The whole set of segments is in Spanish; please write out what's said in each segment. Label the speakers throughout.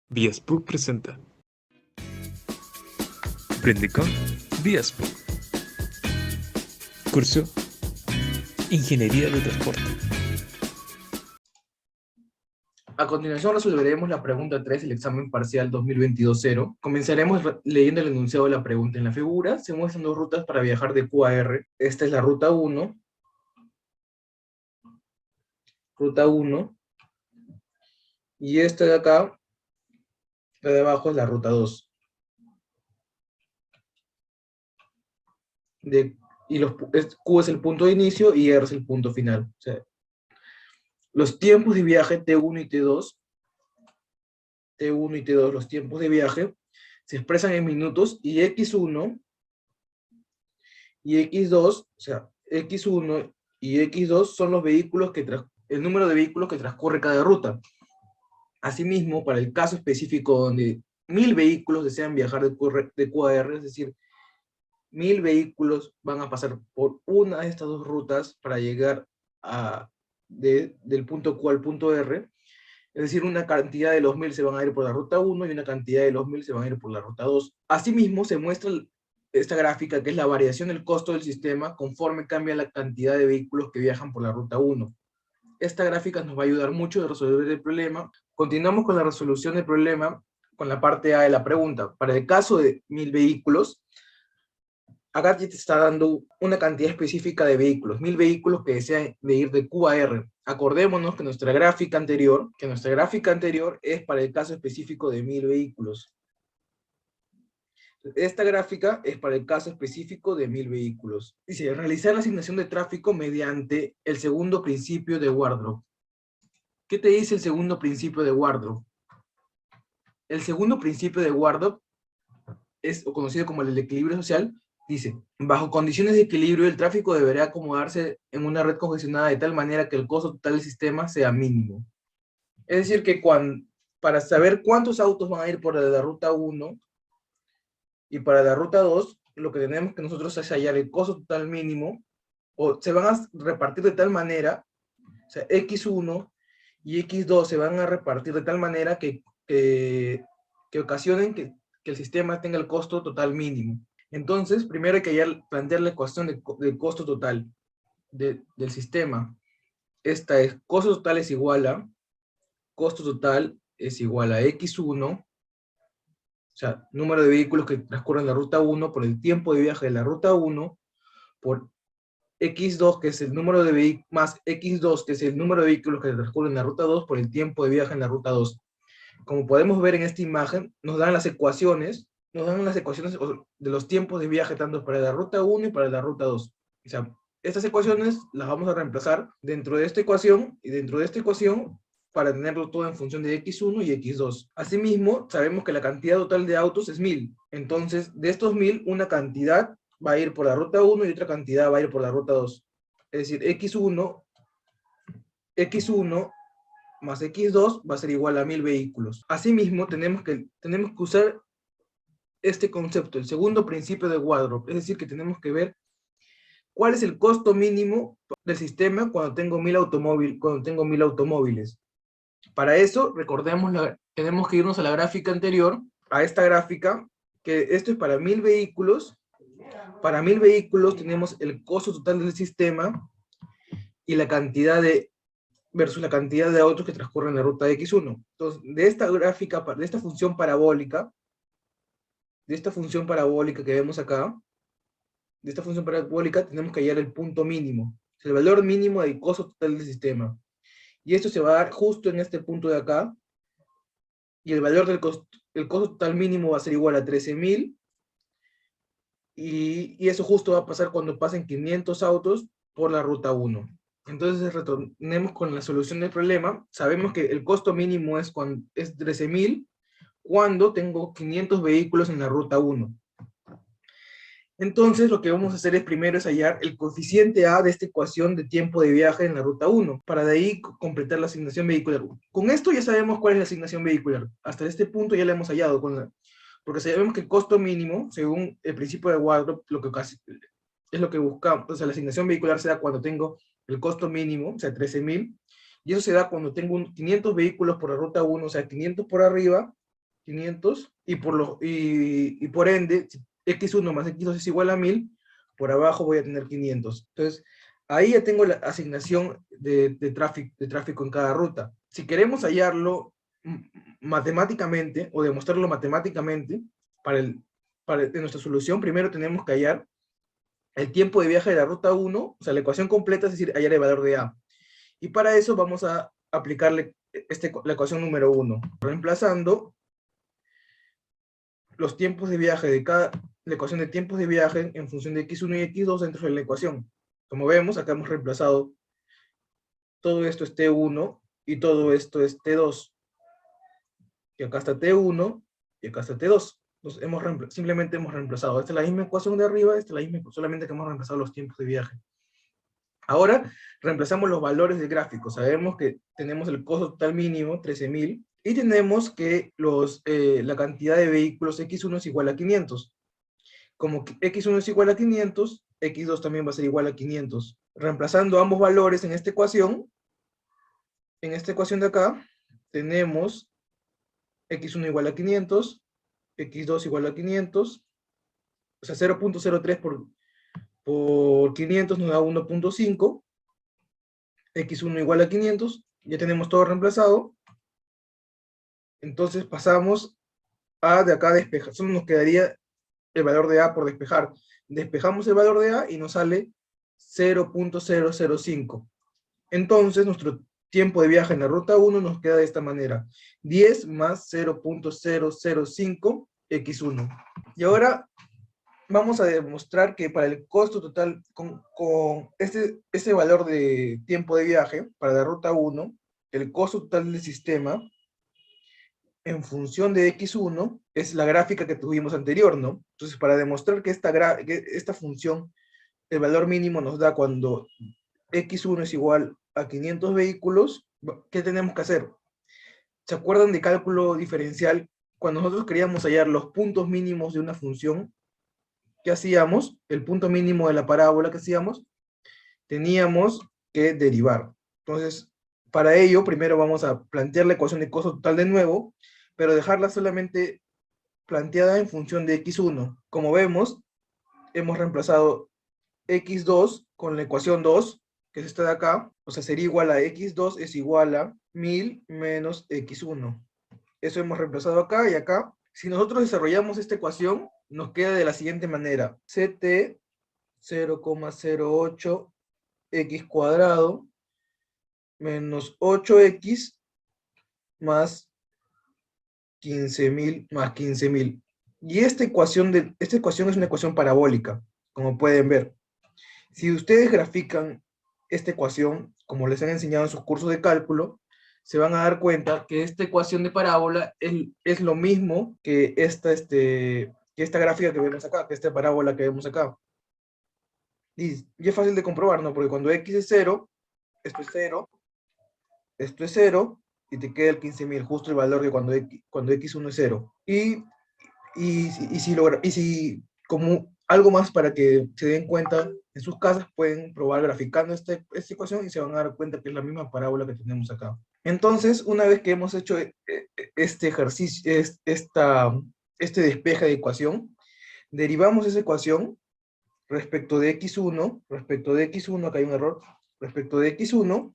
Speaker 1: Viaspook presenta Aprende con Viaspook. Curso Ingeniería de Transporte.
Speaker 2: A continuación resolveremos la pregunta 3 del examen parcial 2022-0. Comenzaremos leyendo el enunciado de la pregunta. En la figura se muestran dos rutas para viajar de Q a R. Esta es la ruta 1. Y esta de acá, la de abajo, es la ruta 2. Q es el punto de inicio y R es el punto final. O sea, los tiempos de viaje T1 y T2, los tiempos de viaje, se expresan en minutos y X1 y X2, o sea, X1 y X2 son los vehículos el número de vehículos que transcurre cada ruta. Asimismo, para el caso específico donde 1000 vehículos desean viajar de Q a R, es decir, 1000 vehículos van a pasar por una de estas dos rutas para llegar del punto Q al punto R, es decir, una cantidad de los 1000 se van a ir por la ruta 1 y una cantidad de los 1000 se van a ir por la ruta 2. Asimismo, se muestra esta gráfica que es la variación del costo del sistema conforme cambia la cantidad de vehículos que viajan por la ruta 1. Esta gráfica nos va a ayudar mucho a resolver el problema. Continuamos con la resolución del problema con la parte A de la pregunta. Para el caso de 1000 vehículos, acá te está dando una cantidad específica de vehículos, 1000 vehículos que desean de ir de Q a R. Acordémonos que nuestra gráfica anterior es para el caso específico de 1000 vehículos. Esta gráfica es para el caso específico de 1000 vehículos. Dice, realizar la asignación de tráfico mediante el segundo principio de Wardrop. ¿Qué te dice el segundo principio de Wardrop? El segundo principio de Wardrop es conocido como el equilibrio social. Dice, bajo condiciones de equilibrio, el tráfico deberá acomodarse en una red congestionada de tal manera que el costo total del sistema sea mínimo. Es decir, que para saber cuántos autos van a ir por la ruta 1 y para la ruta 2, lo que tenemos que nosotros es hallar el costo total mínimo, o se van a repartir de tal manera, o sea, X1 y X2 se van a repartir de tal manera que ocasionen que el sistema tenga el costo total mínimo. Entonces, primero hay que plantear la ecuación del costo total del sistema. Esta es, costo total es igual a X1, o sea, número de vehículos que transcurren la ruta 1 por el tiempo de viaje de la ruta 1, por X2, que es el número de vehículos, más X2, que es el número de vehículos que transcurren en la ruta 2, por el tiempo de viaje en la ruta 2. Como podemos ver en esta imagen, nos dan las ecuaciones de los tiempos de viaje tanto para la ruta 1 y para la ruta 2. O sea, estas ecuaciones las vamos a reemplazar dentro de esta ecuación y dentro de esta ecuación para tenerlo todo en función de X1 y X2. Asimismo, sabemos que la cantidad total de autos es 1000. Entonces, de estos 1000, una cantidad va a ir por la ruta 1 y otra cantidad va a ir por la ruta 2. Es decir, X1 más X2 va a ser igual a 1000 vehículos. Asimismo, tenemos que usar este concepto, el segundo principio de Wardrop, es decir, que tenemos que ver cuál es el costo mínimo del sistema cuando tengo 1000 automóviles. Para eso, recordemos, tenemos que irnos a la gráfica anterior, a esta gráfica, que esto es para 1000 vehículos. Para 1000 vehículos tenemos el costo total del sistema y la cantidad versus la cantidad de autos que transcurren la ruta X1. Entonces, de esta gráfica, de esta función parabólica que vemos acá, tenemos que hallar el punto mínimo, el valor mínimo del costo total del sistema. Y esto se va a dar justo en este punto de acá, y el valor el costo total mínimo va a ser igual a 13.000, y eso justo va a pasar cuando pasen 500 autos por la ruta 1. Entonces retornemos con la solución del problema. Sabemos que el costo mínimo es 13.000 cuando tengo 500 vehículos en la ruta 1. Entonces lo que vamos a hacer es primero hallar el coeficiente A de esta ecuación de tiempo de viaje en la ruta 1, para de ahí completar la asignación vehicular. Con esto ya sabemos cuál es la asignación vehicular. Hasta este punto ya la hemos hallado, porque sabemos que el costo mínimo, según el principio de Wardrop, es lo que buscamos. O sea, la asignación vehicular se da cuando tengo el costo mínimo, o sea, 13.000, y eso se da cuando tengo 500 vehículos por la ruta 1, o sea, 500 por arriba 500, y por ende, si x1 más x2 es igual a 1000, por abajo voy a tener 500. Entonces, ahí ya tengo la asignación de tráfico en cada ruta. Si queremos hallarlo matemáticamente, o demostrarlo matemáticamente, en nuestra solución, primero tenemos que hallar el tiempo de viaje de la ruta 1, o sea, la ecuación completa, es decir, hallar el valor de A. Y para eso vamos a aplicarle la ecuación número 1, reemplazando los tiempos de viaje la ecuación de tiempos de viaje en función de x1 y x2 dentro de la ecuación. Como vemos, acá hemos reemplazado todo esto es t1 y todo esto es t2. Y acá está t1 y acá está t2. Entonces simplemente hemos reemplazado. Esta es la misma ecuación de arriba, esta es la misma, solamente que hemos reemplazado los tiempos de viaje. Ahora reemplazamos los valores del gráfico. Sabemos que tenemos el costo total mínimo, 13.000, y tenemos que la cantidad de vehículos x1 es igual a 500. Como x1 es igual a 500, x2 también va a ser igual a 500. Reemplazando ambos valores en esta ecuación de acá, tenemos x1 igual a 500, x2 igual a 500, o sea, 0.03 por 500 nos da 1.5, x1 igual a 500, ya tenemos todo reemplazado. Entonces pasamos a de acá despejar, solo nos quedaría el valor de A por despejar. Despejamos el valor de A y nos sale 0.005. Entonces nuestro tiempo de viaje en la ruta 1 nos queda de esta manera: 10 más 0.005 x1. Y ahora vamos a demostrar que para el costo total, con este valor de tiempo de viaje para la ruta 1, el costo total del sistema en función de x1 es la gráfica que tuvimos anterior, ¿no? Entonces, para demostrar que esta función, el valor mínimo nos da cuando x1 es igual a 500 vehículos, ¿qué tenemos que hacer? ¿Se acuerdan de cálculo diferencial? Cuando nosotros queríamos hallar los puntos mínimos de una función, ¿qué hacíamos? El punto mínimo de la parábola que hacíamos, teníamos que derivar. Entonces, para ello, primero vamos a plantear la ecuación de costo total de nuevo, pero dejarla solamente planteada en función de x1. Como vemos, hemos reemplazado x2 con la ecuación 2, que es esta de acá, o sea, sería igual a x2 es igual a 1000 menos x1. Eso hemos reemplazado acá y acá. Si nosotros desarrollamos esta ecuación, nos queda de la siguiente manera: ct 0,08 x cuadrado menos 8x más 15.000 más 15.000. Y esta ecuación es una ecuación parabólica, como pueden ver. Si ustedes grafican esta ecuación, como les han enseñado en sus cursos de cálculo, se van a dar cuenta que esta ecuación de parábola es lo mismo que esta gráfica que vemos acá, que esta parábola que vemos acá. Y es fácil de comprobar, ¿no? Porque cuando x es 0, esto es 0, esto es 0, y te queda el 15.000, justo el valor de cuando x1 es 0. Y si como algo más para que se den cuenta, en sus casas pueden probar graficando esta ecuación y se van a dar cuenta que es la misma parábola que tenemos acá. Entonces, una vez que hemos hecho este ejercicio, este despeje de ecuación, derivamos esa ecuación respecto de x1, acá hay un error, respecto de x1,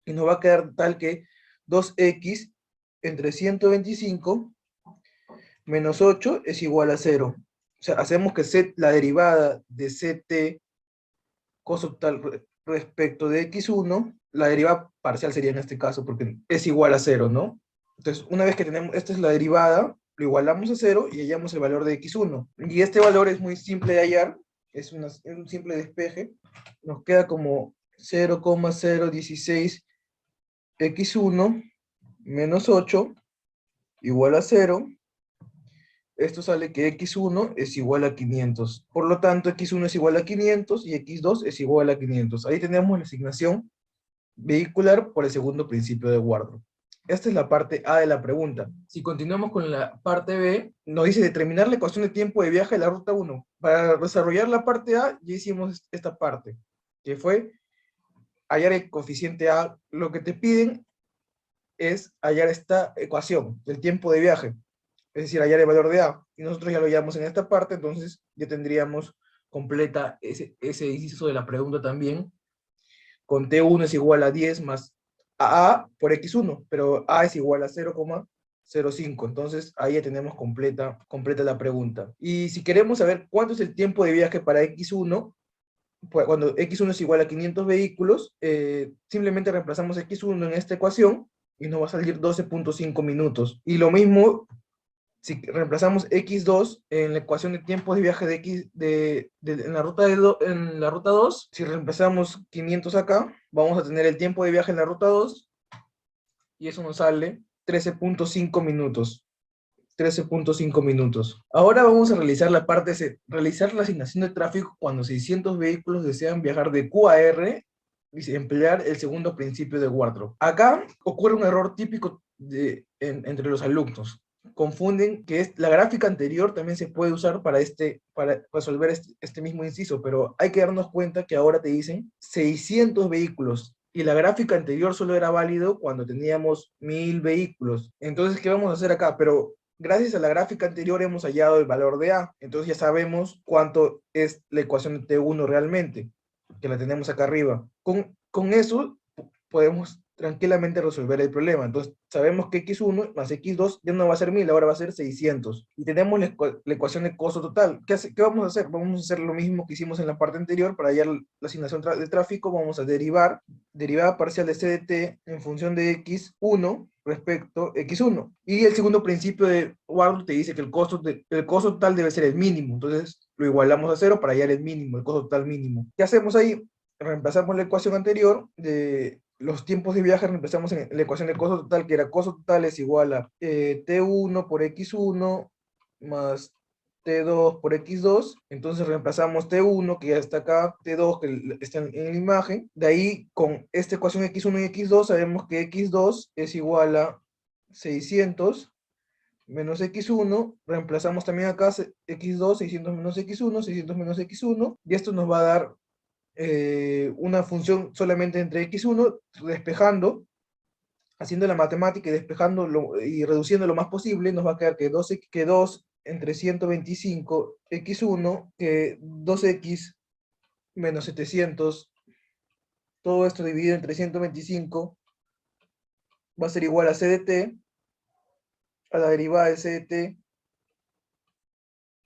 Speaker 2: y nos va a quedar tal que 2x entre 125 menos 8 es igual a 0. O sea, hacemos que la derivada de ct costo total respecto de x1, la derivada parcial sería en este caso, porque es igual a 0, ¿no? Entonces, una vez que tenemos, esta es la derivada, lo igualamos a 0 y hallamos el valor de x1. Y este valor es muy simple de hallar, es un simple despeje. Nos queda como 0,016 x1 menos 8 igual a 0. Esto sale que x1 es igual a 500. Por lo tanto, x1 es igual a 500 y x2 es igual a 500. Ahí tenemos la asignación vehicular por el segundo principio de Wardrop. Esta es la parte A de la pregunta. Si continuamos con la parte B, nos dice determinar la ecuación de tiempo de viaje de la ruta 1. Para desarrollar la parte A, ya hicimos esta parte, que fue hallar el coeficiente A. Lo que te piden es hallar esta ecuación del tiempo de viaje, es decir, hallar el valor de A. Y nosotros ya lo hallamos en esta parte, entonces ya tendríamos completa ese inciso de la pregunta también, con T1 es igual a 10 más A por X1, pero A es igual a 0,05. Entonces ahí ya tenemos completa la pregunta. Y si queremos saber cuánto es el tiempo de viaje para X1, pues cuando X1 es igual a 500 vehículos, simplemente reemplazamos X1 en esta ecuación y nos va a salir 12,5 minutos. Y lo mismo si reemplazamos X2 en la ecuación de tiempo de viaje de X en la ruta 2, si reemplazamos 500 acá, vamos a tener el tiempo de viaje en la ruta 2 y eso nos sale 13,5 minutos. 13,5 minutos. Ahora vamos a realizar la parte C, realizar la asignación de tráfico cuando 600 vehículos desean viajar de Q a R y emplear el segundo principio de Wardrop. Acá ocurre un error típico entre los alumnos. Confunden que la gráfica anterior también se puede usar para resolver este mismo inciso, pero hay que darnos cuenta que ahora te dicen 600 vehículos y la gráfica anterior solo era válido cuando teníamos 1000 vehículos. Entonces, ¿qué vamos a hacer acá? Pero gracias a la gráfica anterior hemos hallado el valor de A, entonces ya sabemos cuánto es la ecuación de T1 realmente, que la tenemos acá arriba. Con eso podemos tranquilamente resolver el problema. Entonces, sabemos que X1 más X2 ya no va a ser 1000, ahora va a ser 600. Y tenemos la ecuación de costo total. ¿Qué vamos a hacer? Vamos a hacer lo mismo que hicimos en la parte anterior. Para hallar la asignación de tráfico, vamos a derivar derivada parcial de C de T en función de X1 respecto a X1. Y el segundo principio de Wardle te dice que el costo total debe ser el mínimo. Entonces, lo igualamos a 0 para hallar el mínimo, el costo total mínimo. ¿Qué hacemos ahí? Reemplazamos la ecuación anterior de los tiempos de viaje, reemplazamos en la ecuación de costo total, que era costo total es igual a T1 por X1 más T2 por X2, entonces reemplazamos T1, que ya está acá, T2, que está en la imagen, de ahí con esta ecuación X1 y X2 sabemos que X2 es igual a 600 menos X1, reemplazamos también acá X2, 600 menos X1, 600 menos X1, y esto nos va a dar una función solamente entre X1, despejando, haciendo la matemática y despejando y reduciendo lo más posible, nos va a quedar que 2 entre 125 X1, que 2X menos 700, todo esto dividido entre 125 va a ser igual a C de T, a la derivada de C de T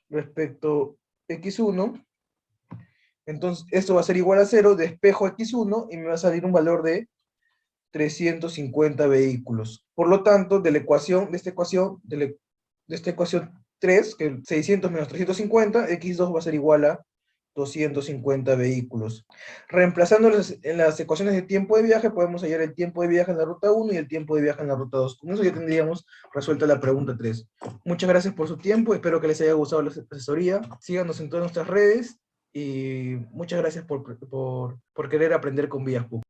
Speaker 2: respecto X1. Entonces, esto va a ser igual a 0, despejo X1 y me va a salir un valor de 350 vehículos. Por lo tanto, de esta ecuación 3, que 600 menos 350, X2 va a ser igual a 250 vehículos. Reemplazando en las ecuaciones de tiempo de viaje, podemos hallar el tiempo de viaje en la ruta 1 y el tiempo de viaje en la ruta 2. Con eso ya tendríamos resuelta la pregunta 3. Muchas gracias por su tiempo, espero que les haya gustado la asesoría. Síganos en todas nuestras redes y muchas gracias por querer aprender con Vías PUC.